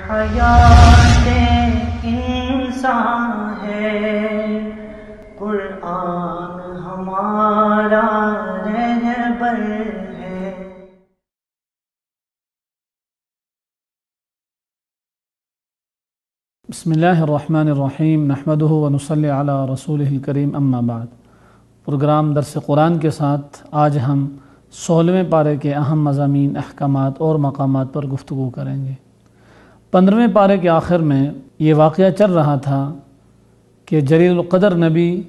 حیات انسان ہے، قرآن ہمارا رہبر ہے۔ بسم اللہ الرحمن الرحیم، نحمدہ ونصلی علی رسولہ الکریم، اما بعد۔ پروگرام درس قرآن کے ساتھ آج ہم 16ویں پارے کے اہم مضامین، احکامات اور مقامات پر گفتگو کریں گے۔ 15ویں پارے کے آخر میں یہ واقعہ چل رہا تھا کہ جلیل القدر نبی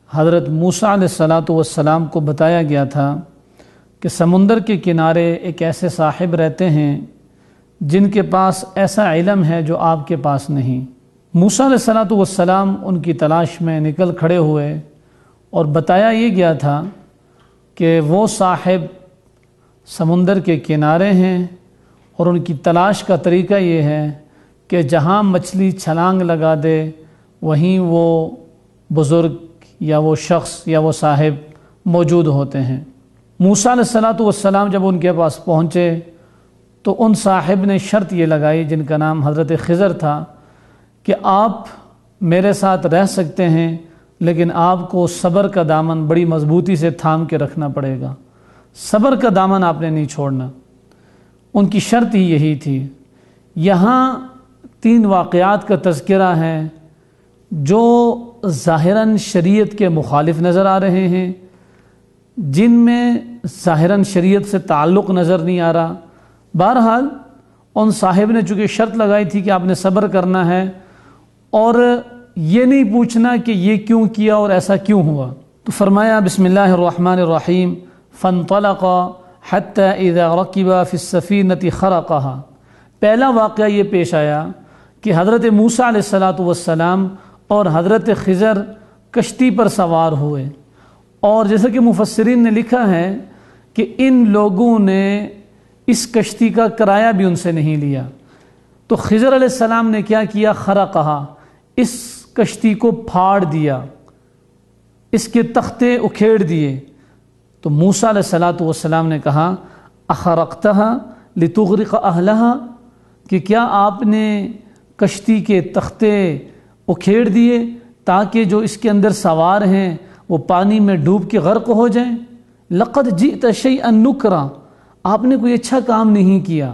حضرت موسیٰ علیہ السلام کو بتایا گیا تھا کہ سمندر کے کنارے ایک ایسے صاحب رہتے ہیں جن کے پاس ایسا علم ہے جو آپ کے پاس نہیں۔ موسیٰ علیہ السلام ان کی تلاش میں نکل کھڑے ہوئے اور بتایا یہ گیا تھا کہ وہ صاحب سمندر کے کنارے ہیں اور ان کی تلاش کا طریقہ یہ ہے کہ جہاں مچھلی چھلانگ لگا دے وہیں وہ بزرگ یا وہ شخص یا وہ صاحب موجود ہوتے ہیں۔ موسیٰ علیہ السلام جب ان کے پاس پہنچے تو ان صاحب نے شرط یہ لگائی، جن کا نام حضرت خضر تھا، کہ آپ میرے ساتھ رہ سکتے ہیں لیکن آپ کو صبر کا دامن بڑی مضبوطی سے تھام کے رکھنا پڑے گا، صبر کا دامن آپ نے نہیں چھوڑنا۔ ان کی شرط ہی یہی تھی۔ یہاں 3 واقعات کا تذکرہ ہے جو ظاہراً شریعت کے مخالف نظر آ رہے ہیں، جن میں ظاہراً شریعت سے تعلق نظر نہیں آ رہا۔ بہرحال ان صاحب نے چونکہ شرط لگائی تھی کہ آپ نے صبر کرنا ہے اور یہ نہیں پوچھنا کہ یہ کیوں کیا اور ایسا کیوں ہوا، تو فرمایا بسم اللہ الرحمن الرحیم، فانطلقا حتی اذا رکبا فی السفینۃ خرقہا۔ پہلا واقعہ یہ پیش آیا کہ حضرت موسیٰ علیہ السلام اور حضرت خضر کشتی پر سوار ہوئے، اور جیسا کہ مفسرین نے لکھا ہے کہ ان لوگوں نے اس کشتی کا کرایہ بھی ان سے نہیں لیا۔ تو خضر علیہ السلام نے کیا کیا؟ خرقہا، اس کشتی کو پھاڑ دیا، اس کے تختے اکھیڑ دیے۔ تو موسیٰ علیہ السلام نے کہا اخرقتہا لتغرق اہلہا، کہ کیا آپ نے کشتی کے تختے اکھیڑ دیے تاکہ جو اس کے اندر سوار ہیں وہ پانی میں ڈوب کے غرق ہو جائیں؟ لقد جئت شیئا نکرا، آپ نے کوئی اچھا کام نہیں کیا،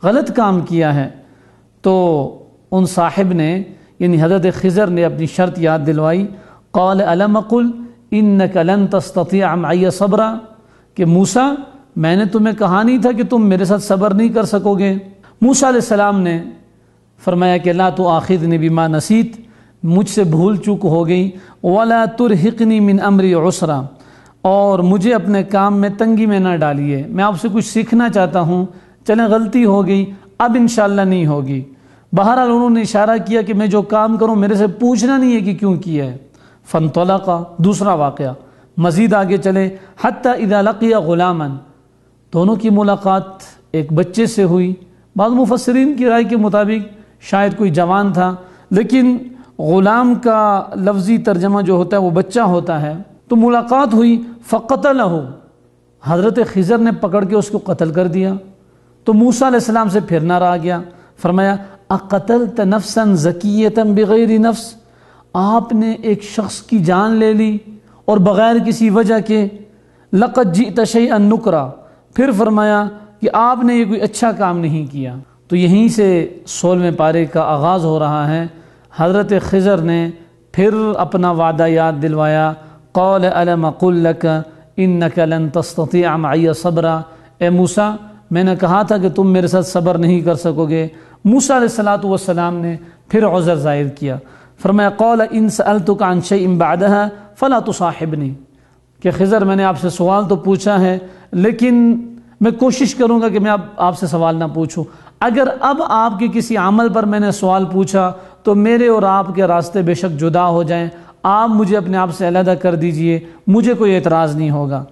غلط کام کیا ہے۔ تو ان صاحب نے یعنی حضرت خضر نے اپنی شرط یاد دلوائی، قال الم اقل انک لن تستطیع معی صبرا، کہ موسیٰ میں نے تمہیں کہا نہیں تھا کہ تم میرے ساتھ صبر نہیں کر سکو گے؟ موسیٰ علیہ السلام نے فرمایا کہ لا تؤاخذنی بما نسیت، مجھ سے بھول چوک ہو گئی، ولا ترہقنی من امری عسرا، اور مجھے اپنے کام میں تنگی میں نہ ڈالیے، میں آپ سے کچھ سیکھنا چاہتا ہوں، چلیں غلطی ہو گئی اب انشاءاللہ نہیں ہوگی۔ بہرحال انہوں نے اشارہ کیا کہ میں جو کام کروں میرے سے پوچھنا نہیں ہے کہ کیوں کیا ہے۔ فانطلقا، دوسرا واقعہ، مزید آگے چلے، حتی اذا لقی غلاما، دونوں کی ملاقات ایک بچے سے ہوئی۔ بعض مفسرین کی رائے کے مطابق شاید کوئی جوان تھا، لیکن غلام کا لفظی ترجمہ جو ہوتا ہے وہ بچہ ہوتا ہے۔ تو ملاقات ہوئی، فقتلہ، حضرت خضر نے پکڑ کے اس کو قتل کر دیا۔ تو موسیٰ علیہ السلام سے پھر نہ رہا گیا، فرمایا اقتلت نفسا زکیۃ بغیر نفس، آپ نے ایک شخص کی جان لے لی اور بغیر کسی وجہ کے۔ لقد جئت شیئا نکرا، پھر فرمایا کہ آپ نے یہ کوئی اچھا کام نہیں کیا۔ تو یہیں سے 16ویں پارے کا آغاز ہو رہا ہے۔ حضرت خضر نے پھر اپنا وعدہ یاد دلوایا، قال الم اقل لک انک لن تستطیع معی صبرا، اے موسیٰ میں نے کہا تھا کہ تم میرے ساتھ صبر نہیں کر سکو گے۔ موسیٰ علیہ السلام نے پھر عذر ظاہر کیا، فرمایا قال ان سألتک عن شیء بعدها فلا تصاحبنی، کہ خضر میں نے آپ سے سوال تو پوچھا ہے لیکن میں کوشش کروں گا کہ میں آپ سے سوال نہ پوچھوں۔ اگر اب آپ کے کسی عمل پر میں نے سوال پوچھا تو میرے اور آپ کے راستے بے شک جدا ہو جائیں، آپ مجھے اپنے آپ سے علیحدہ کر دیجئے، مجھے کوئی اعتراض نہیں ہوگا۔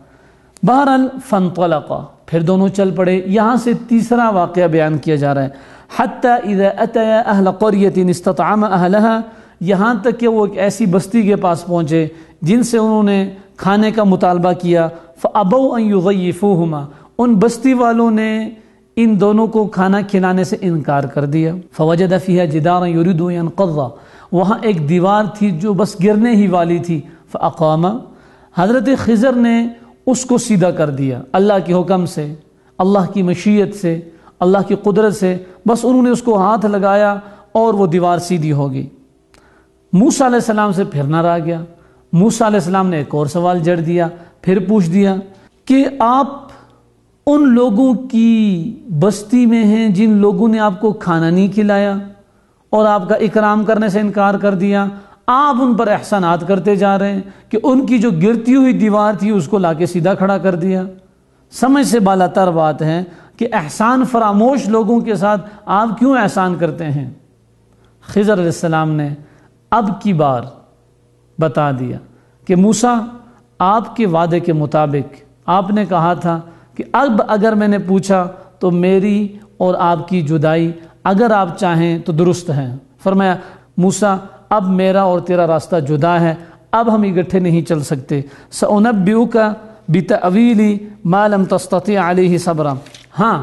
بہرحال فانطلقا، پھر دونوں چل پڑے۔ یہاں سے تیسرا واقعہ بیان کیا جا رہا ہے، حتی اذا اتیا اہل قریۃ استطعم اہلہا، یہاں تک کہ وہ ایک ایسی بستی کے پاس پہنچے جن سے انہوں نے کھانے کا مطالبہ کیا، فابوا ان یضیفوہما، ان بستی والوں نے ان دونوں کو کھانا کھلانے سے انکار کر دیا۔ فوجد فیہا جدارا یرید ان ینقض، وہاں ایک دیوار تھی جو بس گرنے ہی والی تھی۔ فاقام، حضرت خضر نے اس کو سیدھا کر دیا اللہ کے حکم سے، اللہ کی مشیت سے، اللہ کی قدرت سے، بس انہوں نے اس کو ہاتھ لگایا اور وہ دیوار سیدھی ہو گئی۔ موسیٰ علیہ السلام سے پھر نہ رہ گیا۔ موسیٰ علیہ السلام نے ایک اور سوال جڑ دیا، پھر پوچھ دیا کہ آپ ان لوگوں کی بستی میں ہیں جن لوگوں نے آپ کو کھانا نہیں کھلایا اور آپ کا اکرام کرنے سے انکار کر دیا، آپ ان پر احسانات کرتے جا رہے ہیں کہ ان کی جو گرتی ہوئی دیوار تھی اس کو لا کے سیدھا کھڑا کر دیا۔ سمجھ سے بالا تر بات ہے کہ احسان فراموش لوگوں کے ساتھ آپ کیوں احسان کرتے ہیں؟ خضر علیہ السلام نے اب کی بار بتا دیا کہ موسیٰ، آپ کے وعدے کے مطابق آپ نے کہا تھا کہ اب اگر میں نے پوچھا تو میری اور آپ کی جدائی اگر آپ چاہیں تو درست ہے۔ فرمایا موسیٰ، اب میرا اور تیرا راستہ جدا ہے، اب ہم اکٹھے نہیں چل سکتے۔ سأنبئک بتأویل ما لم تستطع علیہ صبرا، ہاں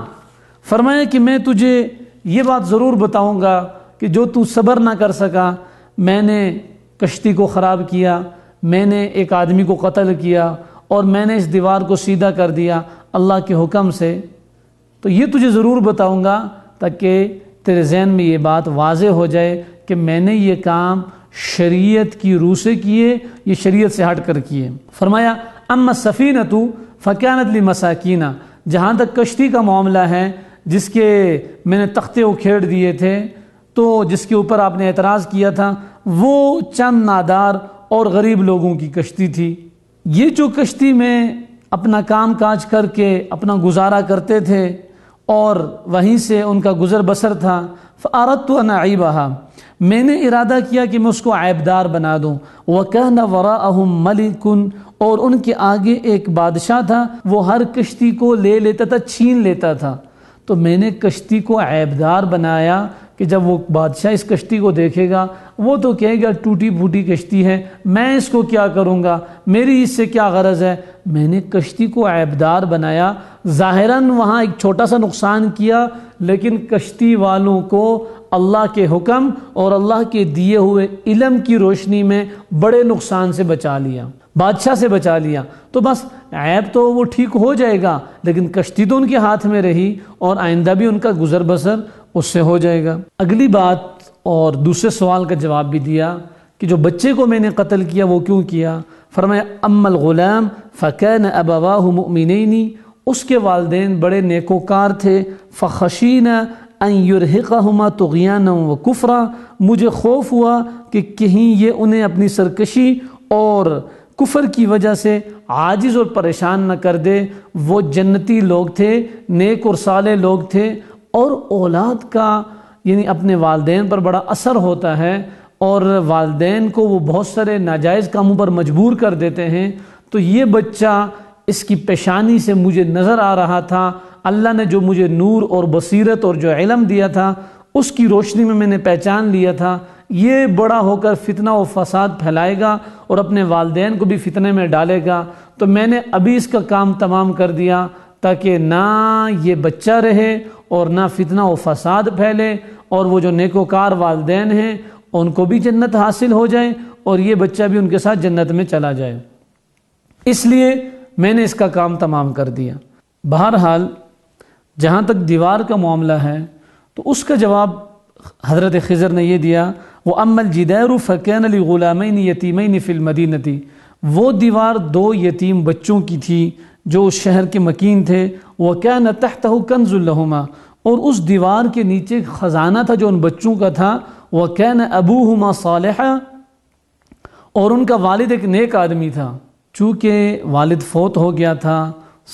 فرمایا کہ میں تجھے یہ بات ضرور بتاؤں گا کہ جو تو صبر نہ کر سکا، میں نے کشتی کو خراب کیا، میں نے ایک آدمی کو قتل کیا اور میں نے اس دیوار کو سیدھا کر دیا اللہ کے حکم سے، تو یہ تجھے ضرور بتاؤں گا تاکہ تیرے ذہن میں یہ بات واضح ہو جائے کہ میں نے یہ کام شریعت کی روح سے کیے، یہ شریعت سے ہٹ کر کیے۔ فرمایا اما السفینۃ فکانت لمساکین، جہاں تک کشتی کا معاملہ ہے جس کے میں نے تختے اکھیڑ دیے تھے، تو جس کے اوپر آپ نے اعتراض کیا تھا، وہ چند نادار اور غریب لوگوں کی کشتی تھی۔ یہ جو کشتی میں اپنا کام کاج کر کے اپنا گزارا کرتے تھے اور وہیں سے ان کا گزر بسر تھا، فأردت ان اعیبها، میں نے ارادہ کیا کہ میں اس کو عیبدار بنا دوں۔ وکان وراءهم ملک، اور ان کے آگے ایک بادشاہ تھا، وہ ہر کشتی کو لے لیتا تھا، چھین لیتا تھا، تو میں نے کشتی کو عیبدار بنایا کہ جب وہ بادشاہ اس کشتی کو دیکھے گا وہ تو کہے گا ٹوٹی پھوٹی کشتی ہے، میں اس کو کیا کروں گا، میری اس سے کیا غرض ہے۔ میں نے کشتی کو عیبدار بنایا، ظاہراً وہاں ایک چھوٹا سا نقصان کیا، لیکن کشتی والوں کو اللہ کے حکم اور اللہ کے دیے ہوئے علم کی روشنی میں بڑے نقصان سے بچا لیا، بادشاہ سے بچا لیا۔ تو بس عیب تو وہ ٹھیک ہو جائے گا، لیکن کشتی تو ان کے ہاتھ میں رہی اور آئندہ بھی ان کا گزر بسر اس سے ہو جائے گا۔ اگلی بات اور دوسرے سوال کا جواب بھی دیا کہ جو بچے کو میں نے قتل کیا وہ کیوں کیا۔ فرمایا اما الغلام فکان ابواہ مؤمنین، اس کے والدین بڑے نیکوکار تھے، فخشینا ان یرہقہما طغیانا وکفرا، مجھے خوف ہوا کہ کہیں یہ انہیں اپنی سرکشی اور کفر کی وجہ سے عاجز اور پریشان نہ کر دے۔ وہ جنتی لوگ تھے، نیک اور صالح لوگ تھے، اور اولاد کا یعنی اپنے والدین پر بڑا اثر ہوتا ہے اور والدین کو وہ بہت سارے ناجائز کاموں پر مجبور کر دیتے ہیں، تو یہ بچہ اس کی پیشانی سے مجھے نظر آ رہا تھا، اللہ نے جو مجھے نور اور بصیرت اور جو علم دیا تھا اس کی روشنی میں نے پہچان لیا تھا، یہ بڑا ہو کر فتنہ و فساد پھیلائے گا اور اپنے والدین کو بھی فتنے میں ڈالے گا، تو میں نے ابھی اس کا کام تمام کر دیا تاکہ نہ یہ بچہ رہے اور نہ فتنہ و فساد پھیلے، اور وہ جو نیکوکار والدین ہیں ان کو بھی جنت حاصل ہو جائے اور یہ بچہ بھی ان کے ساتھ جنت میں چلا جائے، اس لیے میں نے اس کا کام تمام کر دیا۔ بہرحال جہاں تک دیوار کا معاملہ ہے تو اس کا جواب حضرت خضر نے یہ دیا، وَأَمَّا الْجِدَارُ فَكَانَ لِغُلَامَيْنِ يَتِيمَيْنِ فِي الْمَدِينَةِ، وہ دیوار دو یتیم بچوں کی تھی جو اس شہر کے مکین تھے، وَكَانَ تَحْتَهُ كَنْزٌ لَهُمَا، اور اس دیوار کے نیچے ایک خزانہ تھا جو ان بچوں کا تھا، وَكَانَ أَبُوهُمَا صَالِحًا، اور ان کا والد ایک نیک آدمی تھا۔ چونکہ والد فوت ہو گیا تھا،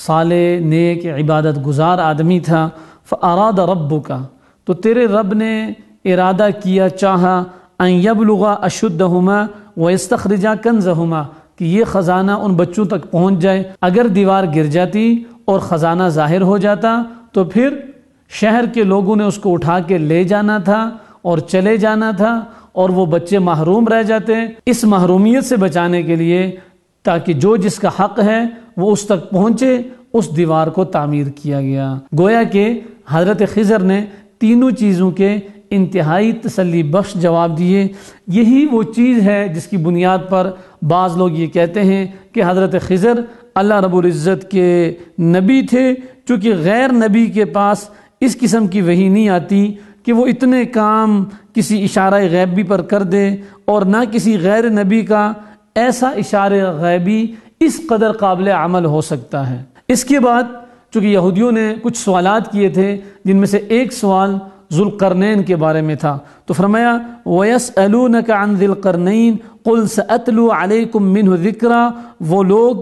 صالح نیک عبادت گزار آدمی تھا، فَأَرَادَ رَبُّكَ، تو تیرے رب نے ارادہ کیا، چاہا، أَن يَبْلُغَ أَشُدَّهُمَا وَيَسْتَخْرِجَا كَنْزَهُمَا، کہ یہ خزانہ ان بچوں تک پہنچ جائے۔ اگر دیوار گر جاتی اور خزانہ ظاہر ہو جاتا تو پھر شہر کے لوگوں نے اس کو اٹھا کے لے جانا تھا اور چلے جانا تھا اور وہ بچے محروم رہ جاتے۔ اس محرومیت سے بچانے کے لیے تاکہ جو جس کا حق ہے وہ اس تک پہنچے، اس دیوار کو تعمیر کیا گیا۔ گویا کہ حضرت خضر نے تینوں چیزوں کے انتہائی تسلی بخش جواب دیے۔ یہی وہ چیز ہے جس کی بنیاد پر بعض لوگ یہ کہتے ہیں کہ حضرت خضر اللہ رب العزت کے نبی تھے، چونکہ غیر نبی کے پاس اس قسم کی وحی نہیں آتی کہ وہ اتنے کام کسی اشارہ غیبی پر کر دے، اور نہ کسی غیر نبی کا ایسا اشارہ غیبی اس قدر قابل عمل ہو سکتا ہے۔ اس کے بعد چونکہ یہودیوں نے کچھ سوالات کیے تھے، جن میں سے ایک سوال ذوالقرنین کے بارے میں تھا، تو فرمایا وَيَسْأَلُونَكَ عَنْ ذِي الْقَرْنَيْنِ قُلْ سَأَتْلُو عَلَيْكُمْ مِنْهُ ذِكْرًا۔ وہ لوگ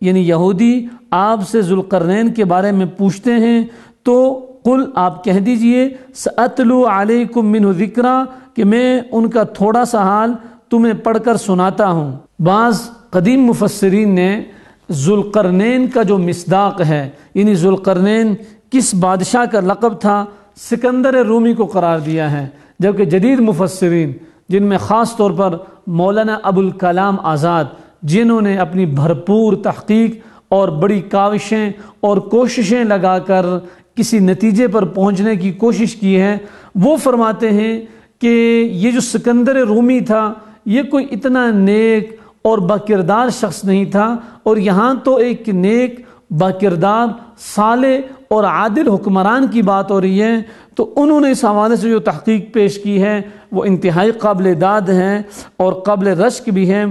یعنی یہودی آپ سے ذوالقرنین کے بارے میں پوچھتے ہیں، تو قل آپ کہہ دیجئے سَأَتْلُو عَلَيْكُمْ مِنْهُ ذِكْرًا کہ میں ان کا تھوڑا سا حال تمہیں پڑھ کر سناتا ہوں۔ بعض قدیم مفسرین نے ذوالقرنین کا جو مصداق ہے، یعنی ذوالقرنین کس بادشاہ کا لقب تھا، سکندر رومی کو قرار دیا ہے، جبکہ جدید مفسرین جن میں خاص طور پر مولانا ابوالکلام آزاد، جنہوں نے اپنی بھرپور تحقیق اور بڑی کاوشیں اور کوششیں لگا کر کسی نتیجے پر پہنچنے کی کوشش کی ہے، وہ فرماتے ہیں کہ یہ جو سکندر رومی تھا یہ کوئی اتنا نیک اور باکردار شخص نہیں تھا، اور یہاں تو ایک نیک باکردار صالح اور عادل حکمران کی بات ہو رہی ہے، تو انہوں نے اس حوالے سے جو تحقیق پیش کی ہے وہ انتہائی قابل داد ہے اور قابل رشک بھی ہے۔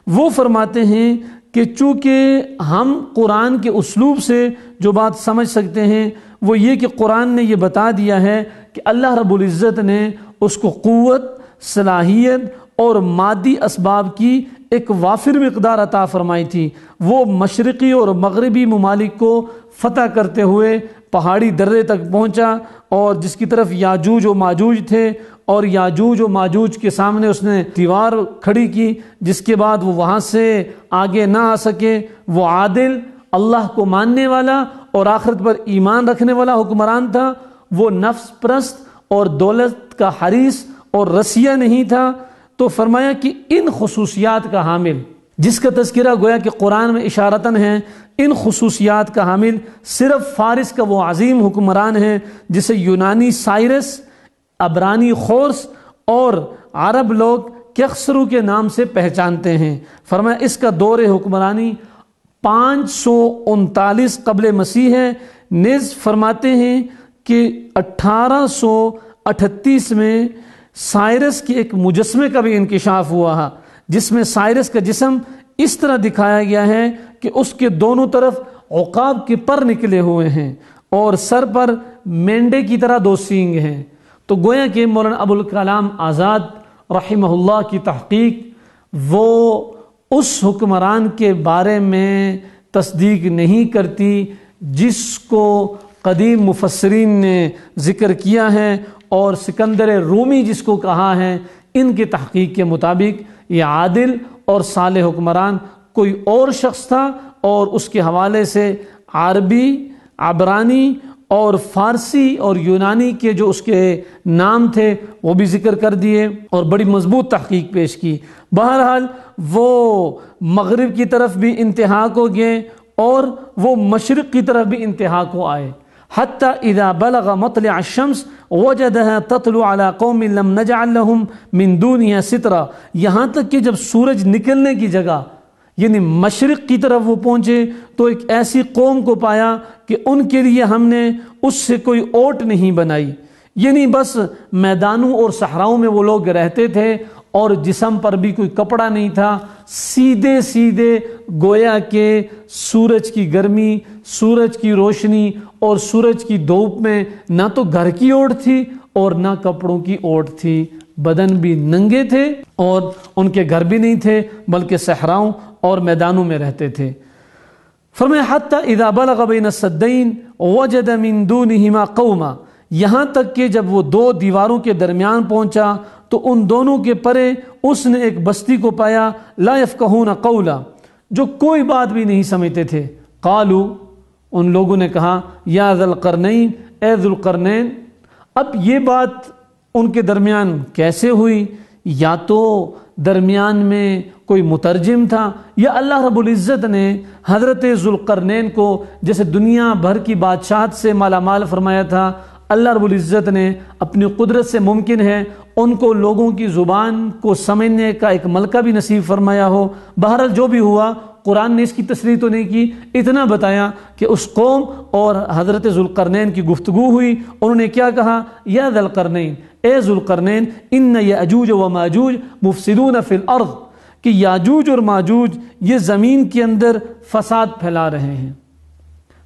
وہ فرماتے ہیں کہ چونکہ ہم قرآن کے اسلوب سے جو بات سمجھ سکتے ہیں وہ یہ کہ قرآن نے یہ بتا دیا ہے کہ اللہ رب العزت نے اس کو قوت، صلاحیت اور مادی اسباب کی ایک وافر مقدار عطا فرمائی تھی۔ وہ مشرقی اور مغربی ممالک کو فتح کرتے ہوئے پہاڑی درے تک پہنچا، اور جس کی طرف یاجوج و ماجوج تھے، اور یاجوج و ماجوج کے سامنے اس نے دیوار کھڑی کی، جس کے بعد وہ وہاں سے آگے نہ آ سکے۔ وہ عادل، اللہ کو ماننے والا اور آخرت پر ایمان رکھنے والا حکمران تھا، وہ نفس پرست اور دولت کا حریص اور رسیہ نہیں تھا۔ تو فرمایا کہ ان خصوصیات کا حامل، جس کا تذکرہ گویا کہ قرآن میں اشارتاً ہے، ان خصوصیات کا حامل صرف فارس کا وہ عظیم حکمران ہے جسے یونانی سائرس، عبرانی خورس اور عرب لوگ کیخسرو کے نام سے پہچانتے ہیں۔ فرمایا اس کا دور حکمرانی 539 قبل مسیح ہے۔ نیز فرماتے ہیں کہ 1838 میں سائرس کے ایک مجسمے کا بھی انکشاف ہوا، جس میں سائرس کا جسم اس طرح دکھایا گیا ہے کہ اس کے دونوں طرف عقاب کے پر نکلے ہوئے ہیں اور سر پر مینڈے کی طرح 2 سینگ ہیں۔ تو گویا کہ مولانا ابوالکلام آزاد رحمہ اللہ کی تحقیق وہ اس حکمران کے بارے میں تصدیق نہیں کرتی جس کو قدیم مفسرین نے ذکر کیا ہے، اور سکندر رومی جس کو کہا ہے، ان کی تحقیق کے مطابق یہ عادل اور صالح حکمران کوئی اور شخص تھا، اور اس کے حوالے سے عربی، عبرانی اور فارسی اور یونانی کے جو اس کے نام تھے وہ بھی ذکر کر دیے، اور بڑی مضبوط تحقیق پیش کی۔ بہرحال وہ مغرب کی طرف بھی انتہا کو گئے اور وہ مشرق کی طرف بھی انتہا کو آئے، حتی اذا بلغ مطلع الشمس وجدها تطلع على قوم لم نجعل لهم من دونها سترا، یہاں تک کہ جب سورج نکلنے کی جگہ یعنی مشرق کی طرف وہ پہنچے تو ایک ایسی قوم کو پایا کہ ان کے لیے ہم نے اس سے کوئی اوٹ نہیں بنائی، یعنی بس میدانوں اور صحراؤں میں وہ لوگ رہتے تھے اور جسم پر بھی کوئی کپڑا نہیں تھا، سیدھے سیدھے گویا کہ سورج کی گرمی، سورج کی روشنی اور سورج کی دھوپ میں نہ تو گھر کی اوٹ تھی اور نہ کپڑوں کی اوٹ تھی، بدن بھی ننگے تھے اور ان کے گھر بھی نہیں تھے بلکہ صحراؤں اور میدانوں میں رہتے تھے۔ فرمایا حتی اذا بلغ بین السدین وجد من دونہما قوما، یہاں تک کہ جب وہ 2 دیواروں کے درمیان پہنچا تو ان دونوں کے پرے اس نے ایک بستی کو پایا، لا یفقہون قولا، جو کوئی بات بھی نہیں سمجھتے تھے۔ قالو، ان لوگوں نے کہا یا ذی القرنین، اے ذی القرنین۔ اب یہ بات ان کے درمیان کیسے ہوئی؟ یا تو درمیان میں کوئی مترجم تھا، یا اللہ رب العزت نے حضرت ذوالقرنین کو جیسے دنیا بھر کی بادشاہت سے مالا مال فرمایا تھا، اللہ رب العزت نے اپنی قدرت سے ممکن ہے ان کو لوگوں کی زبان کو سمجھنے کا ایک ملکہ بھی نصیب فرمایا ہو۔ بہرحال جو بھی ہوا، قرآن نے اس کی تصریح تو نہیں کی، اتنا بتایا کہ اس قوم اور حضرت ذوالقرنین کی گفتگو ہوئی۔ انہوں نے کیا کہا؟ یا ذا القرنین، اے ذوالقرنین، ان یاجوج و ماجوج مفسدون فی الارض، کہ یاجوج اور ماجوج یہ زمین کے اندر فساد پھیلا رہے ہیں،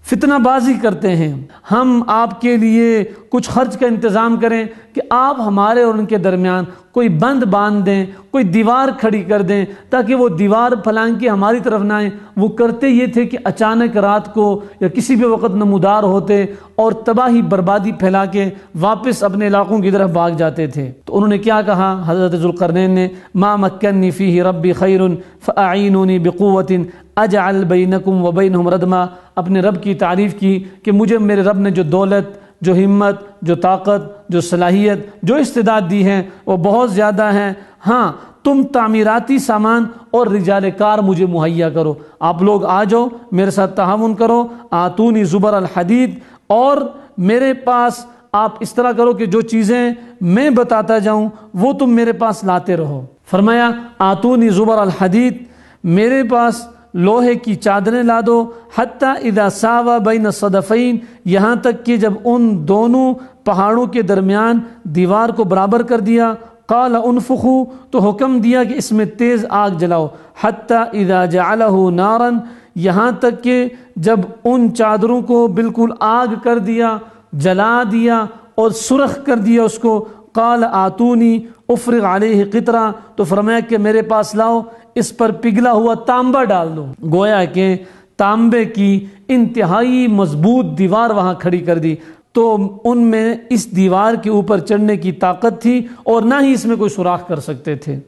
فتنہ بازی کرتے ہیں۔ ہم آپ کے لیے کچھ خرچ کا انتظام کریں کہ آپ ہمارے اور ان کے درمیان کوئی بند باندھ دیں، کوئی دیوار کھڑی کر دیں تاکہ وہ دیوار پھلانگ کے ہماری طرف نہ آئیں۔ وہ کرتے یہ تھے کہ اچانک رات کو یا کسی بھی وقت نمودار ہوتے اور تباہی بربادی پھیلا کے واپس اپنے علاقوں کی طرف بھاگ جاتے تھے۔ تو انہوں نے کیا کہا حضرت ذوالقرنین نے؟ ما مکنی فیہ ربی خیر فاعینونی بقوۃ اجعل بینکم وبینہم ردما۔ اپنے رب کی تعریف کی کہ مجھے میرے رب نے جو دولت، جو ہمت، جو طاقت، جو صلاحیت، جو استعداد دی ہے وہ بہت زیادہ ہیں۔ ہاں، تم تعمیراتی سامان اور رجال کار مجھے مہیا کرو، آپ لوگ آ جاؤ میرے ساتھ تعاون کرو۔ آتونی زبر الحدید، اور میرے پاس آپ اس طرح کرو کہ جو چیزیں میں بتاتا جاؤں وہ تم میرے پاس لاتے رہو۔ فرمایا آتونی زبر الحدید، میرے پاس لوہے کی چادریں لا دو، حتیٰ اذا ساوا بین الصدفین، یہاں تک کہ جب ان دونوں پہاڑوں کے درمیان دیوار کو برابر کر دیا، قال انفخوا، تو حکم دیا کہ اس میں تیز آگ جلاؤ، حتیٰ اذا جعلہ نارا، یہاں تک کہ جب ان چادروں کو بالکل آگ کر دیا، جلا دیا اور سرخ کر دیا اس کو، قال آتونی افرغ علیہ قطرہ، تو فرمایا کہ میرے پاس لاؤ اس پر پگھلا ہوا تانبا ڈال دو۔ گویا کہ تانبے کی انتہائی مضبوط دیوار وہاں کھڑی کر دی، تو ان میں اس دیوار کے اوپر چڑھنے کی طاقت تھی اور نہ ہی اس میں کوئی سوراخ کر سکتے تھے۔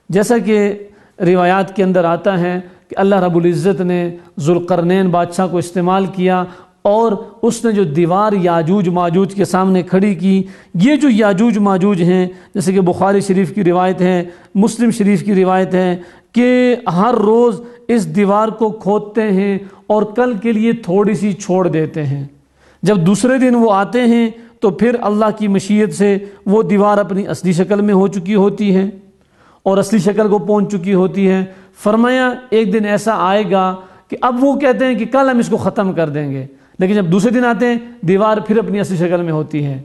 جیسا کہ روایات کے اندر آتا ہے کہ اللہ رب العزت نے ذوالقرنین بادشاہ کو استعمال کیا اور اس نے جو دیوار یاجوج ماجوج کے سامنے کھڑی کی۔ یہ جو یاجوج ماجوج ہیں، جیسے کہ بخاری شریف کی روایت ہے، مسلم شریف کی روایت ہے کہ ہر روز اس دیوار کو کھودتے ہیں اور کل کے لیے تھوڑی سی چھوڑ دیتے ہیں۔ جب دوسرے دن وہ آتے ہیں تو پھر اللہ کی مشیت سے وہ دیوار اپنی اصلی شکل میں ہو چکی ہوتی ہے اور اصلی شکل کو پہنچ چکی ہوتی ہے۔ فرمایا ایک دن ایسا آئے گا کہ اب وہ کہتے ہیں کہ کل ہم اس کو ختم کر دیں گے، لیکن جب دوسرے دن آتے ہیں دیوار پھر اپنی اصلی شکل میں ہوتی ہے۔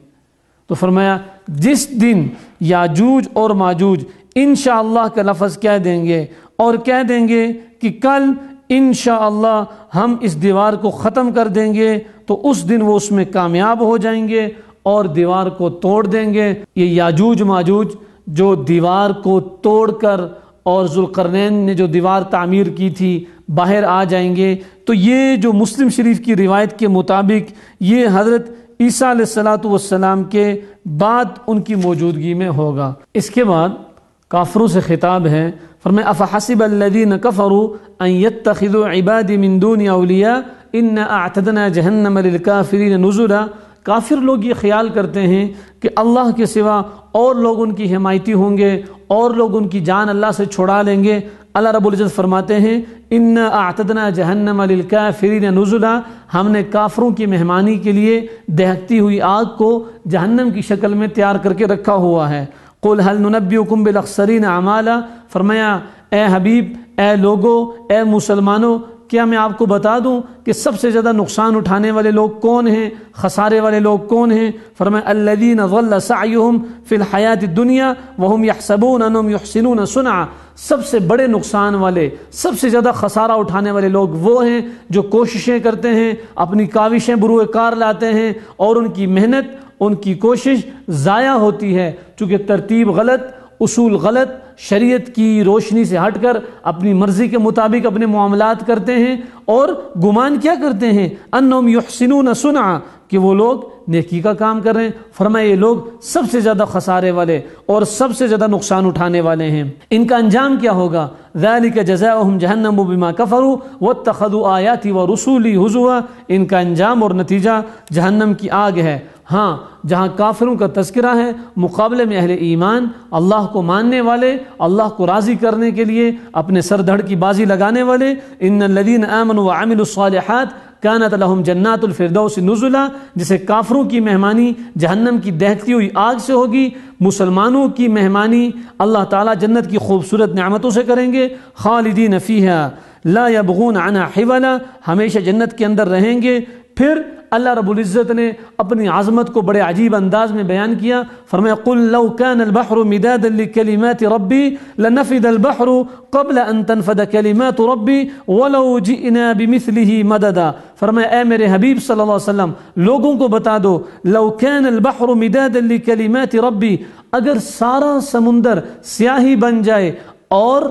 تو فرمایا جس دن یاجوج اور ماجوج انشاءاللہ کا لفظ کہہ دیں گے اور کہہ دیں گے کہ کل انشاءاللہ ہم اس دیوار کو ختم کر دیں گے، تو اس دن وہ اس میں کامیاب ہو جائیں گے اور دیوار کو توڑ دیں گے۔ یہ یاجوج ماجوج جو دیوار کو توڑ کر اور ذوالقرنین نے جو دیوار تعمیر کی تھی باہر آ جائیں گے، تو یہ جو مسلم شریف کی روایت کے مطابق یہ حضرت عیسیٰ علیہ السلام کے بعد ان کی موجودگی میں ہوگا۔ اس کے بعد کافروں سے خطاب ہے، فرمایا افحسب الذین کفروا ان یتخذوا عبادی من دون اولیاء انا اعتدنا جہنم للکافرین نزلا۔ کافر لوگ یہ خیال کرتے ہیں کہ اللہ کے سوا اور لوگ ان کی حمایتی ہوں گے اور لوگ ان کی جان اللہ سے چھڑا لیں گے۔ اللہ رب العزت فرماتے ہیں انا اعتدنا جہنم للکافرین نزلا، ہم نے کافروں کی مہمانی کے لیے دہکتی ہوئی آگ کو جہنم کی شکل میں تیار کر کے رکھا ہوا ہے۔ قل هل ننبئکم بالاخسرین اعمالا، فرمایا اے حبیب، اے لوگو، اے مسلمانوں، کیا میں آپ کو بتا دوں کہ سب سے زیادہ نقصان اٹھانے والے لوگ کون ہیں، خسارے والے لوگ کون ہیں؟ فرمایا الذین ضل سعیہم فی الحیات الدنیا وہم یحسبون انہم یحسنون صنعا، سب سے بڑے نقصان والے، سب سے زیادہ خسارہ اٹھانے والے لوگ وہ ہیں جو کوششیں کرتے ہیں، اپنی کاوشیں بروئے کار لاتے ہیں اور ان کی محنت، ان کی کوشش ضائع ہوتی ہے، چونکہ ترتیب غلط، اصول غلط، شریعت کی روشنی سے ہٹ کر اپنی مرضی کے مطابق اپنے معاملات کرتے ہیں اور گمان کیا کرتے ہیں انہم یحسنون صنعا، کہ وہ لوگ نیکی کا کام کر رہے ہیں۔ فرمایا یہ لوگ سب سے زیادہ خسارے والے اور سب سے زیادہ نقصان اٹھانے والے ہیں۔ ان کا انجام کیا ہوگا؟ ذالک جزاؤہم جہنم بما کفروا واتخذوا آیاتی ورسولی ہزوا، ان کا انجام اور نتیجہ جہنم کی آگ ہے۔ ہاں، جہاں کافروں کا تذکرہ ہے، مقابلے میں اہل ایمان، اللہ کو ماننے والے، اللہ کو راضی کرنے کے لیے اپنے سر دھڑ کی بازی لگانے والے، ان الذین آمنوا وعملوا الصالحات کانت لہم جنات الفردوس نزلا، جسے کافروں کی مہمانی جہنم کی دہتی ہوئی آگ سے ہوگی، مسلمانوں کی مہمانی اللہ تعالیٰ جنت کی خوبصورت نعمتوں سے کریں گے، خالدین فیہا لا یبغون عنہا حولا، ہمیشہ جنت کے اندر رہیں گے۔ پھر اللہ رب العزت نے اپنی عظمت کو بڑے عجیب انداز میں بیان کیا، فرمایا قل لو كان البحر مدادا لكلمات ربي لنفد البحر قبل ان تنفد كلمات ربي ولو جئنا بمثله مددا، فرمایا اے میرے حبیب صلی اللہ علیہ وسلم لوگوں کو بتا دو، لو كان البحر مدادا لكلمات ربي، اگر سارا سمندر سیاہی بن جائے اور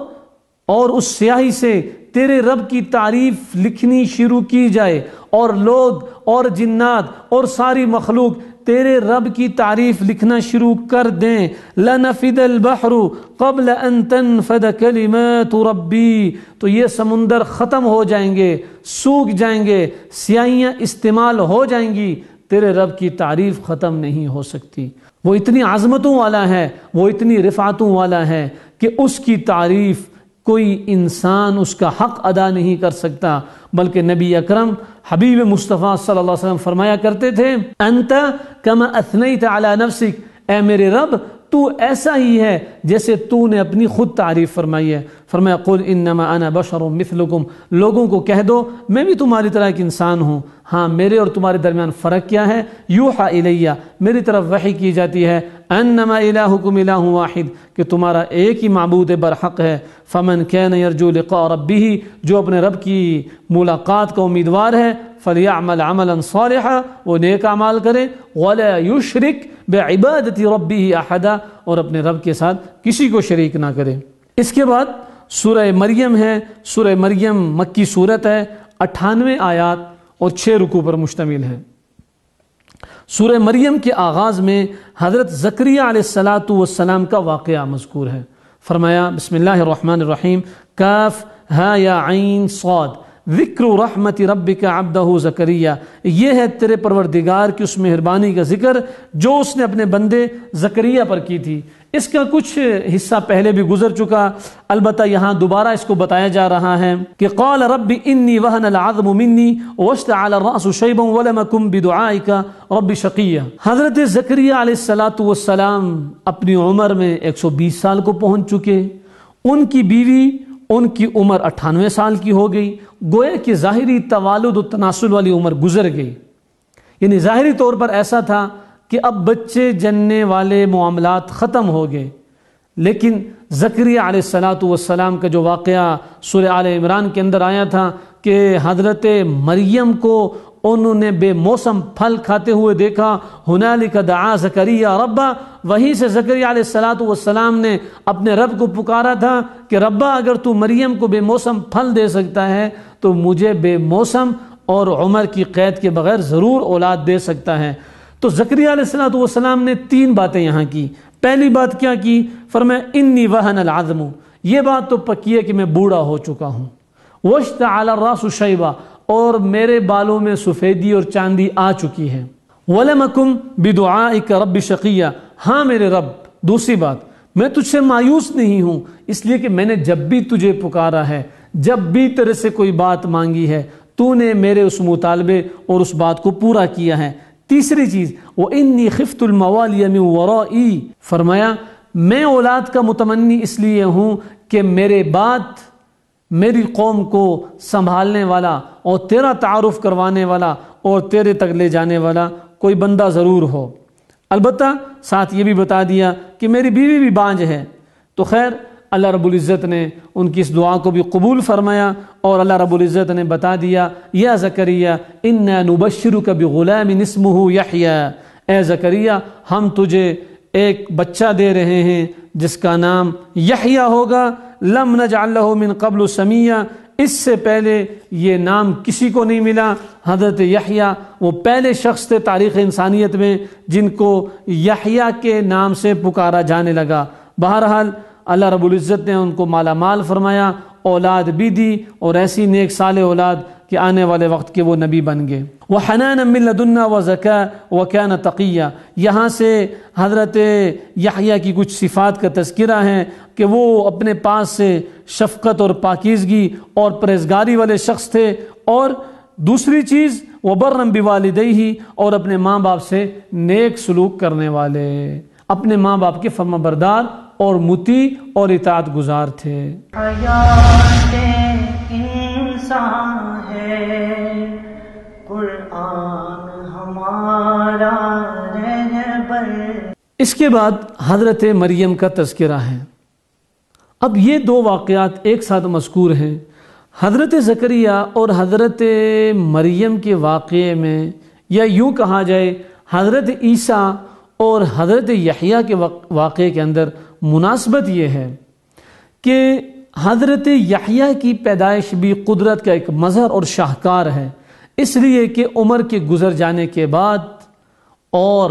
اس سیاہی سے تیرے رب کی تعریف لکھنی شروع کی جائے، اور لوگ اور جنات اور ساری مخلوق تیرے رب کی تعریف لکھنا شروع کر دیں، لنفد البحر قبل ان تنفد کلمات ربی، تو یہ سمندر ختم ہو جائیں گے، سوکھ جائیں گے، سیاہیاں استعمال ہو جائیں گی، تیرے رب کی تعریف ختم نہیں ہو سکتی۔ وہ اتنی عظمتوں والا ہے، وہ اتنی رفعتوں والا ہے کہ اس کی تعریف کوئی انسان اس کا حق ادا نہیں کر سکتا، بلکہ نبی اکرم حبیب مصطفیٰ صلی اللہ علیہ وسلم فرمایا کرتے تھے، انت کما اثنیت علی نفسک، اے میرے رب تو ایسا ہی ہے جیسے تو نے اپنی خود تعریف فرمائی ہے۔ فرمایا قل انما انا بشر مثلکم، لوگوں کو کہہ دو میں بھی تمہاری طرح ایک انسان ہوں، ہاں میرے اور تمہارے درمیان فرق کیا ہے، یوحا الیہ، میری طرف وحی کی جاتی ہے، انما الہکم الہ واحد، کہ تمہارا ایک ہی معبود برحق ہے، فمن کان یرجو لقاء ربہ، جو اپنے رب کی ملاقات کا امیدوار ہے، فلیعمل عملا صالحا، وہ نیک اعمال کرے، ولا یشرک بعبادت ربہ احدا، اور اپنے رب کے ساتھ کسی کو شریک نہ کرے۔ اس کے بعد سورہ مریم ہے، سورہ مریم مکی صورت ہے، 98 آیات اور 6 رکوع پر مشتمل ہے۔ سورہ مریم کے آغاز میں حضرت زکریا علیہ السلام کا واقعہ مذکور ہے۔ فرمایا بسم اللہ الرحمن الرحیم، کاف ہا یا عین صاد، ذکر رحمت ربک عبدہ زکریا، یہ ہے تیرے پروردگار کی اس مہربانی کا ذکر جو اس نے اپنے بندے زکریا پر کی تھی۔ اس کا کچھ حصہ پہلے بھی گزر چکا، البتہ یہاں دوبارہ اس کو بتایا جا رہا ہے کہ قال رب انی وہن العظم منی واشتعل الرأس شیبا ولم اکن بدعائک رب شقیا۔ حضرت زکریا علیہ السلام اپنی عمر میں 120 سال کو پہنچ چکے، ان کی بیوی ان کی عمر 98 سال کی ہو گئی، گویا کہ ظاہری توالد و تناسل والی عمر گزر گئی، یعنی ظاہری طور پر ایسا تھا کہ اب بچے جننے والے معاملات ختم ہو گئے، لیکن زکریا علیہ السلام کا جو واقعہ سورہ آل عمران کے اندر آیا تھا کہ حضرت مریم کو انہوں نے بے موسم پھل کھاتے ہوئے دیکھا، ہنالک دعا زکریا ربا، وہیں سے زکریا علیہ السلام نے اپنے رب کو پکارا تھا کہ ربا اگر تو مریم کو بے موسم پھل دے سکتا ہے تو مجھے بے موسم اور عمر کی قید کے بغیر ضرور اولاد دے سکتا ہے۔ تو زکریا علیہ السلام نے 3 باتیں یہاں کی۔ پہلی بات کیا کی؟ فرمایا انی وہن العظم، یہ بات تو پکی ہے کہ میں بوڑھا ہو چکا ہوں، واشتعل الراس شیبا، اور میرے بالوں میں سفیدی اور چاندی آ چکی ہے، ولم اکن بدعائک رب شقیا، ہاں میرے رب دوسری بات میں تجھ سے مایوس نہیں ہوں، اس لیے کہ میں نے جب بھی تجھے پکارا ہے، جب بھی تیرے سے کوئی بات مانگی ہے، تو نے میرے اس مطالبے اور اس بات کو پورا کیا ہے۔ تیسری چیز وَإِنِّي خِفْتُ الْمَوَالِيَ مِنْ وَرَائِي، فرمایا میں اولاد کا متمنی اس لیے ہوں کہ میرے بعد میری قوم کو سنبھالنے والا اور تیرا تعارف کروانے والا اور تیرے تک لے جانے والا کوئی بندہ ضرور ہو۔ البتہ ساتھ یہ بھی بتا دیا کہ میری بیوی بھی بانجھ ہے، تو خیر اللہ رب العزت نے ان کی اس دعا کو بھی قبول فرمایا، اور اللہ رب العزت نے بتا دیا یا زکریا انا نبشرک بغلام اسمہ یحییٰ، اے زکریا ہم تجھے ایک بچہ دے رہے ہیں جس کا نام یحییٰ ہوگا، لم نجعل لہ من قبل سمیہ، اس سے پہلے یہ نام کسی کو نہیں ملا۔ حضرت یحییٰ وہ پہلے شخص تھے تاریخ انسانیت میں جن کو یحییٰ کے نام سے پکارا جانے لگا۔ بہرحال اللہ رب العزت نے ان کو مالا مال فرمایا، اولاد بھی دی، اور ایسی نیک صالح اولاد کہ آنے والے وقت کے وہ نبی بن گئے۔ وحنانا من لدنا وزکاء وکان تقیا، یہاں سے حضرت یحییٰ کی کچھ صفات کا تذکرہ ہے کہ وہ اپنے پاس سے شفقت اور پاکیزگی اور پرہیزگاری والے شخص تھے، اور دوسری چیز وبرًا بوالدیہ، اور اپنے ماں باپ سے نیک سلوک کرنے والے، اپنے ماں باپ کے فرما بردار اور مطیع اور اطاعت گزار تھے۔ حیات انسان ہے قرآن ہمارا رہبر۔ اس کے بعد حضرت مریم کا تذکرہ ہے۔ اب یہ دو واقعات ایک ساتھ مذکور ہیں۔ حضرت زکریا اور حضرت مریم کے واقعے میں، یا یوں کہا جائے حضرت عیسیٰ اور حضرت یحییٰ کے واقعے کے اندر مناسبت یہ ہے کہ حضرت یحییٰ کی پیدائش بھی قدرت کا ایک مظہر اور شاہکار ہے، اس لیے کہ عمر کے گزر جانے کے بعد اور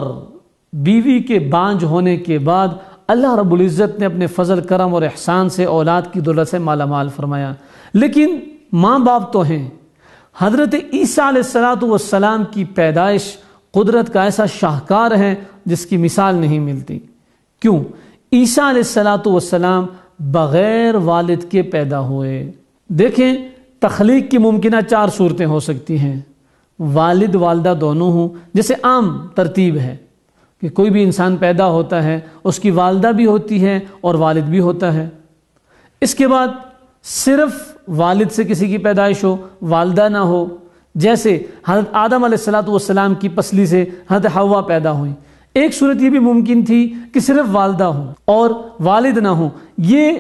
بیوی کے بانجھ ہونے کے بعد اللہ رب العزت نے اپنے فضل کرم اور احسان سے اولاد کی دولت سے مالا مال فرمایا، لیکن ماں باپ تو ہیں۔ حضرت عیسیٰ علیہ السلام کی پیدائش قدرت کا ایسا شاہکار ہے جس کی مثال نہیں ملتی۔ کیوں؟ عیسیٰ علیہ السلام بغیر والد کے پیدا ہوئے۔ دیکھیں، تخلیق کی ممکنہ 4 صورتیں ہو سکتی ہیں، والد والدہ دونوں ہوں، جیسے عام ترتیب ہے کہ کوئی بھی انسان پیدا ہوتا ہے اس کی والدہ بھی ہوتی ہے اور والد بھی ہوتا ہے۔ اس کے بعد صرف والد سے کسی کی پیدائش ہو، والدہ نہ ہو، جیسے حضرت آدم علیہ السلام کی پسلی سے حضرت حوا پیدا ہوئیں۔ ایک صورت یہ بھی ممکن تھی کہ صرف والدہ ہوں اور والد نہ ہوں۔ یہ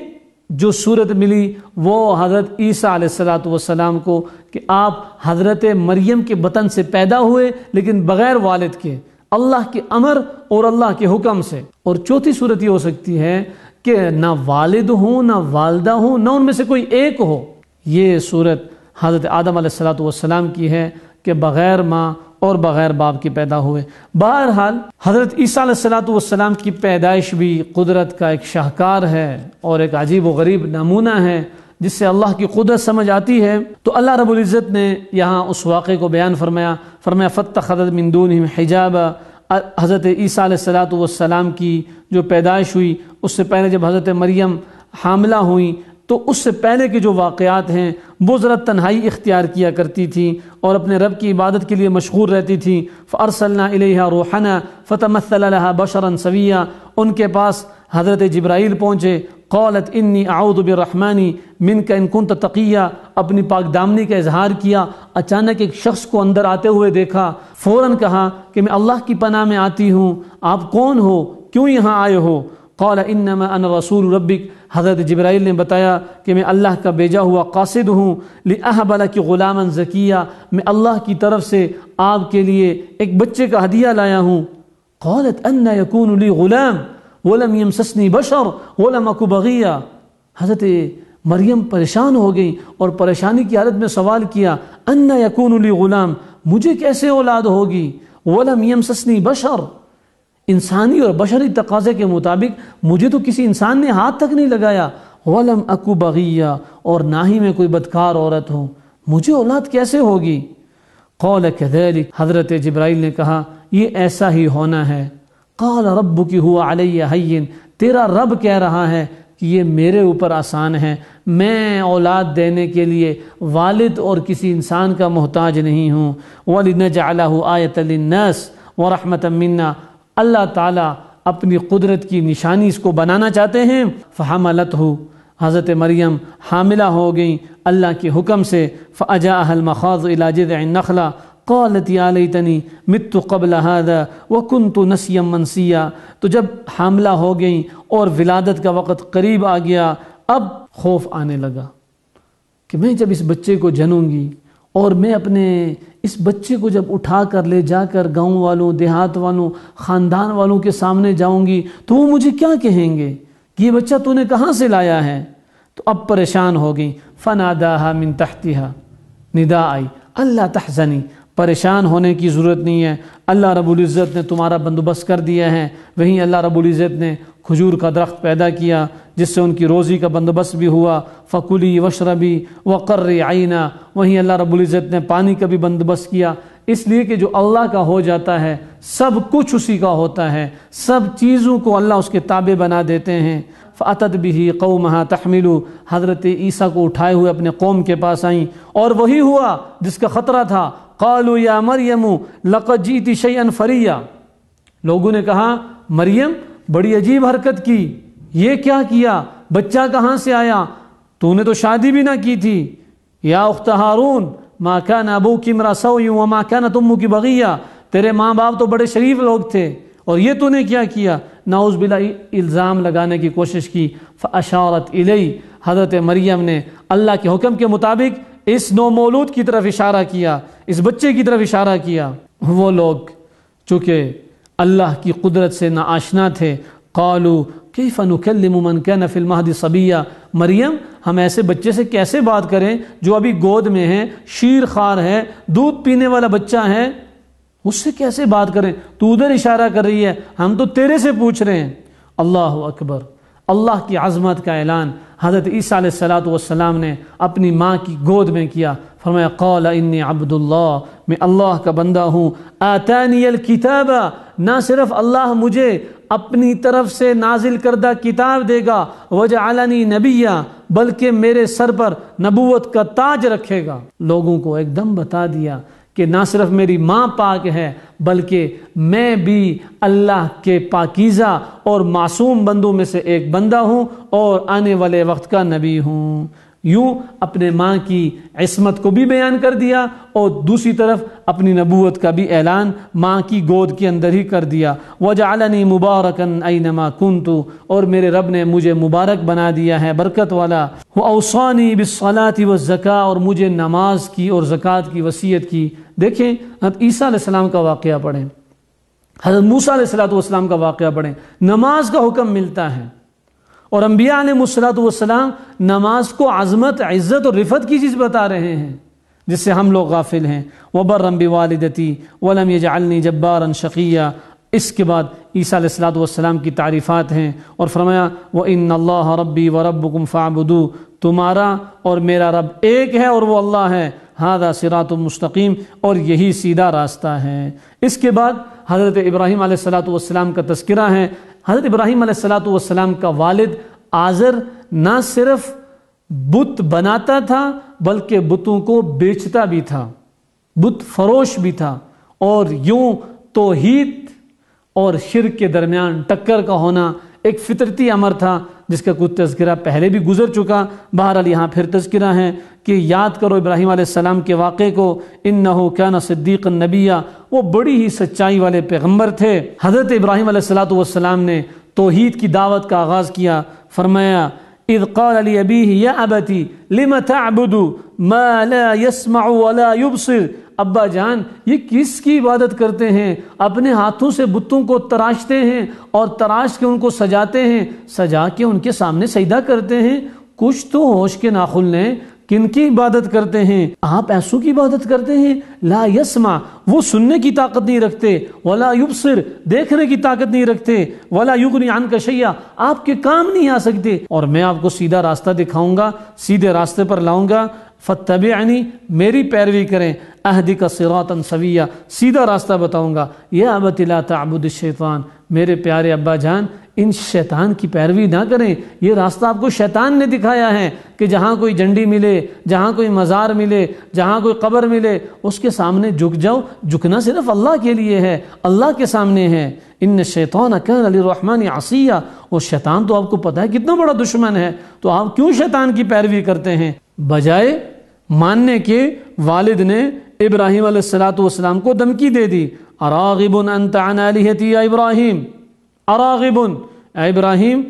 جو صورت ملی وہ حضرت عیسیٰ علیہ السلام کو کہ آپ حضرت مریم کے بطن سے پیدا ہوئے لیکن بغیر والد کے، اللہ کے امر اور اللہ کے حکم سے۔ اور چوتھی صورت یہ ہو سکتی ہے کہ نہ والد ہوں نہ والدہ ہوں، نہ ان میں سے کوئی ایک ہو۔ یہ صورت حضرت آدم علیہ السلام کی ہے کہ بغیر ماں اور بغیر باپ کے پیدا ہوئے۔ بہرحال حضرت عیسیٰ علیہ السلام کی پیدائش بھی قدرت کا ایک شاہکار ہے اور ایک عجیب و غریب نمونہ ہے جس سے اللہ کی قدرت سمجھ آتی ہے۔ تو اللہ رب العزت نے یہاں اس واقعے کو بیان فرمایا فَاتَّخَذَتْ مِن دُونِهِمْ حِجَابًا۔ حضرت عیسیٰ علیہ السلام کی جو پیدائش ہوئی، اس سے پہلے جب حضرت مریم حاملہ ہوئیں تو اس سے پہلے کے جو واقعات ہیں، وہ ذرا تنہائی اختیار کیا کرتی تھیں اور اپنے رب کی عبادت کے لیے مشغول رہتی تھیں۔ فَأَرْسَلْنَا إِلَيْهَا رُوحَنَا فَتَمَثَّلَ لَهَا بَشَرًا سَوِيًّا۔ ان کے پاس حضرت جبرائیل پہنچے، قالت انی اعوذ بالرحمن منک ان کنت تقیہ، اپنی پاک دامنی کا اظہار کیا۔ اچانک ایک شخص کو اندر آتے ہوئے دیکھا، فوراً کہا کہ میں اللہ کی پناہ میں آتی ہوں، آپ کون ہو، کیوں یہاں آئے ہو؟ قال انما انا رسول ربک، حضرت جبرائیل نے بتایا کہ میں اللہ کا بھیجا ہوا قاصد ہوں، لأہب لک غلاما زکیہ، میں اللہ کی طرف سے آپ کے لیے ایک بچے کا ہدیہ لایا ہوں۔ قالت ان یکون لی غلام ولم یمسسنی بشر ولم اک بغیہ۔ حضرت مریم پریشان ہو گئی اور پریشانی کی حالت میں سوال کیا، ان یکون لی غلام، مجھے کیسے اولاد ہوگی، ولم یمسسنی بشر، انسانی اور بشری تقاضے کے مطابق مجھے تو کسی انسان نے ہاتھ تک نہیں لگایا، ولم اکو بغیہ، اور نہ ہی میں کوئی بدکار عورت ہوں، مجھے اولاد کیسے ہوگی؟ قال کذلک، حضرت جبرائیل نے کہا یہ ایسا ہی ہونا ہے۔ قال ربک هو علی ہین، تیرا رب کہہ رہا ہے کہ یہ میرے اوپر آسان ہے، میں اولاد دینے کے لیے والد اور کسی انسان کا محتاج نہیں ہوں۔ وَلِنَجْعَلَهُ آیَةً لِلنَّاسِ وَرَحْمَةً مِنَّا، اللہ تعالیٰ اپنی قدرت کی نشانی اس کو بنانا چاہتے ہیں۔ فحملتہ، حضرت مریم حاملہ ہو گئیں اللہ کے حکم سے۔ فأجاءها المخاض إلى جذع النخلة قالت یا لیتنی مت قبل هذا وكنت نسیا منسیا۔ تو جب حاملہ ہو گئیں اور ولادت کا وقت قریب آ گیا، اب خوف آنے لگا کہ میں جب اس بچے کو جنوں گی اور میں اپنے اس بچے کو جب اٹھا کر لے جا کر گاؤں والوں، دیہات والوں، خاندان والوں کے سامنے جاؤں گی تو وہ مجھے کیا کہیں گے کہ یہ بچہ تو نے کہاں سے لایا ہے؟ تو اب پریشان ہو گئی۔ فناداها من تحتها، ندا آئی، اللہ تحزنی، پریشان ہونے کی ضرورت نہیں ہے، اللہ رب العزت نے تمہارا بندوبست کر دیا ہے۔ وہیں اللہ رب العزت نے کھجور کا درخت پیدا کیا جس سے ان کی روزی کا بندوبست بھی ہوا۔ فکلی وشربی وقرری عینا، وہیں اللہ رب العزت نے پانی کا بھی بندوبست کیا، اس لیے کہ جو اللہ کا ہو جاتا ہے سب کچھ اسی کا ہوتا ہے، سب چیزوں کو اللہ اس کے تابع بنا دیتے ہیں۔ فأتت به قومها تحمل، حضرت عیسیٰ کو اٹھائے ہوئے اپنے قوم کے پاس آئیں، اور وہی ہوا جس کا خطرہ تھا۔ قالوا یا مریم لقد جئت شیئا فریا، لوگوں نے کہا مریم بڑی عجیب حرکت کی، یہ کیا کیا، بچہ کہاں سے آیا، تو نے تو شادی بھی نہ کی تھی۔ یا اخت ہارون ما کان ابوک امرأ سوء وما کانت امک بغیہ، تیرے ماں باپ تو بڑے شریف لوگ تھے اور یہ تو نے کیا کیا، نعوذ باللہ الزام لگانے کی کوشش کی۔ فاشارت الی، حضرت مریم نے اللہ کے حکم کے مطابق اس نو مولود کی طرف اشارہ کیا، اس بچے کی طرف اشارہ کیا۔ وہ لوگ چونکہ اللہ کی قدرت سے ناآشنا تھے، قالوا کیف نکلم من کان فی المہد صبیا، مریم ہم ایسے بچے سے کیسے بات کریں جو ابھی گود میں ہے، شیر خوار ہے، دودھ پینے والا بچہ ہے، اس سے کیسے بات کریں، تو ادھر اشارہ کر رہی ہے، ہم تو تیرے سے پوچھ رہے ہیں۔ اللہ اکبر، اللہ کی عظمت کا اعلان حضرت عیسیٰ علیہ السلام نے اپنی ماں کی گود میں کیا۔ فرمایا قال انی عبد اللہ، میں اللہ کا بندہ ہوں، آتانی الکتاب، نہ صرف اللہ مجھے اپنی طرف سے نازل کردہ کتاب دے گا، وجعلنی نبیا، بلکہ میرے سر پر نبوت کا تاج رکھے گا۔ لوگوں کو ایک دم بتا دیا کہ نہ صرف میری ماں پاک ہے بلکہ میں بھی اللہ کے پاکیزہ اور معصوم بندوں میں سے ایک بندہ ہوں اور آنے والے وقت کا نبی ہوں۔ یوں اپنے ماں کی عصمت کو بھی بیان کر دیا اور دوسری طرف اپنی نبوت کا بھی اعلان ماں کی گود کے اندر ہی کر دیا۔ وجعلنی مبارکا اینما کنت، اور میرے رب نے مجھے مبارک بنا دیا ہے، برکت والا۔ واوصانی بالصلاۃ والزکاۃ، اور مجھے نماز کی اور زکوٰۃ کی وصیت کی۔ دیکھیں حضرت عیسیٰ علیہ السلام کا واقعہ پڑھیں، حضرت موسیٰ علیہ السلام کا واقعہ پڑھیں، نماز کا حکم ملتا ہے، اور انبیاء علیہ السلام نماز کو عظمت، عزت اور رفعت کی چیز بتا رہے ہیں جس سے ہم لوگ غافل ہیں۔ وَبَرًّا بِوَالِدَتِي وَلَمْ يَجْعَلْنِي جَبَّارًا شَقِيًّا، اس کے بعد عیسیٰ علیہ السلام کی تعریفات ہیں، اور فرمایا وَإِنَّ اللَّهَ رَبِّي وَرَبُّكُمْ فَاعْبُدُوهُ، تمہارا اور میرا رب ایک ہے اور وہ اللہ ہے، هذا صراط مستقیم، اور یہی سیدھا راستہ ہے۔ اس کے بعد حضرت ابراہیم علیہ السلام کا تذکرہ ہے۔ حضرت ابراہیم علیہ السلام کا والد آزر نہ صرف بت بناتا تھا بلکہ بتوں کو بیچتا بھی تھا، بت فروش بھی تھا، اور یوں توحید اور شرک کے درمیان ٹکر کا ہونا ایک فطرتی امر تھا جس کا کچھ تذکرہ پہلے بھی گزر چکا۔ بہرحال یہاں پھر تذکرہ ہے کہ یاد کرو ابراہیم علیہ السلام کے واقعے کو، انہ کان صدیقا نبیا، وہ بڑی ہی سچائی والے پیغمبر تھے۔ حضرت ابراہیم علیہ السلام نے توحید کی دعوت کا آغاز کیا۔ فرمایا اذ قال لأبیہ یا ابتی لم تعبد ما لا يسمع ولا يبصر، ابا جان یہ کس کی عبادت کرتے ہیں، اپنے ہاتھوں سے بتوں کو تراشتے ہیں اور تراش کے ان کو سجاتے ہیں، سجا کے ان کے سامنے سجدہ کرتے ہیں، کچھ تو ہوش کے ناخن لیں، کن کی عبادت کرتے ہیں، آپ ایسوں کی عبادت کرتے ہیں، لا یسمع، وہ سننے کی طاقت نہیں رکھتے، ولا یبصر، دیکھنے کی طاقت نہیں رکھتے، ولا یغنی عنک شیئا، آپ کے کام نہیں آ سکتے، اور میں آپ کو سیدھا راستہ دکھاؤں گا، سیدھے راستے پر لاؤں گا، فاتبعنی، میری پیروی کریں، اہدک صراطا سویا، سیدھا راستہ بتاؤں گا، یا ابت لا تعبد الشیطان، میرے پیارے ابا جان ان شیطان کی پیروی نہ کریں، یہ راستہ آپ کو شیطان نے دکھایا ہے کہ جہاں کوئی جھنڈی ملے، جہاں کوئی مزار ملے، جہاں کوئی قبر ملے، اس کے سامنے جھک جاؤ، جھکنا صرف اللہ کے لیے ہے، اللہ کے سامنے ہے۔ ان الشیطان کان للرحمن عصیا، اور شیطان تو آپ کو پتہ ہے کتنا بڑا دشمن ہے، تو آپ کیوں شیطان کی پیروی کرتے ہیں؟ بجائے ماننے کے والد نے ابراہیم علیہ السلام کو دھمکی دے دی، اراغب انت عن الہتی یا ابراہیم، اراغب، اے ابراہیم